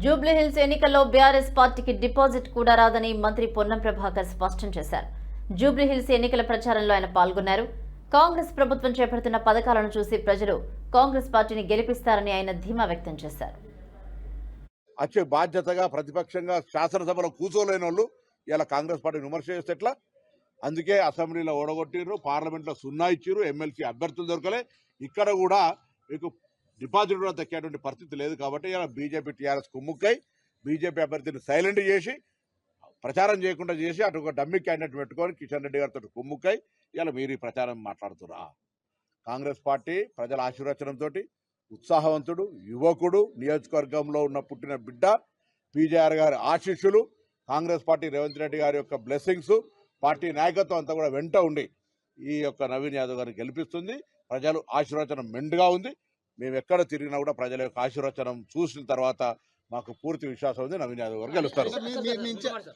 జూబ్లీహిల్స్ ఎన్నికల్లో బీఆర్ఎస్ పార్టీకి డిపాజిట్ కూడా రాదని మంత్రి పొన్నం ప్రభాకర్ స్పష్టం చేశారు. జూబ్లీహిల్స్ ఎన్నికల ప్రచారంలో ఆయన పాల్గొన్నారు. కాంగ్రెస్ ప్రభుత్వం చేపడుతున్న పథకాలను చూసి ప్రజలు కాంగ్రెస్ పార్టీని గెలిపిస్తారని ఆయన ధీమా వ్యక్తం చేశారు. వచ్చే బాధ్యతగా ప్రతిపక్షంగా శాసనసభలో కూర్చోలేని వాళ్ళు ఇలా కాంగ్రెస్ పార్టీని విమర్శ చేస్తే ఎట్లా? అందుకే అసెంబ్లీలో ఓడగొట్టిర్రు, పార్లమెంట్లో సున్నా ఇచ్చిర్రు, ఎమ్మెల్సీ అభ్యర్థులు దొరకలే. ఇక్కడ కూడా మీకు డిపాజిట్ కూడా దక్కేటువంటి పరిస్థితి లేదు. కాబట్టి ఇలా బీజేపీ టీఆర్ఎస్ కుమ్ముక్కై బీజేపీ అభ్యర్థిని సైలెంట్ చేసి ప్రచారం చేయకుండా చేసి అటు ఒక డమ్మీ క్యాండిడేట్ పెట్టుకొని కిషన్ రెడ్డి గారితో కుమ్ముక్కై ఇలా మీరు ఈ ప్రచారం మాట్లాడుతురా. కాంగ్రెస్ పార్టీ ప్రజల ఆశీర్వచనంతో ఉత్సాహవంతుడు, యువకుడు, నియోజకవర్గంలో ఉన్న పుట్టిన బిడ్డ, పీజేఆర్ గారి ఆశీస్సులు, కాంగ్రెస్ పార్టీ రేవంత్ రెడ్డి గారి యొక్క బ్లెస్సింగ్స్, పార్టీ నాయకత్వం అంతా కూడా వెంట ఉండి ఈ యొక్క నవీన్ యాదవ్ గారిని గెలిపిస్తుంది. ప్రజలు ఆశీర్వచనం మెండుగా ఉంది. మేము ఎక్కడ తిరిగినా కూడా ప్రజల యొక్క ఆశీర్వచనం చూసిన తర్వాత మాకు పూర్తి విశ్వాసం ఉంది, నవీన్ యాదవ్ గారు గెలుస్తారు.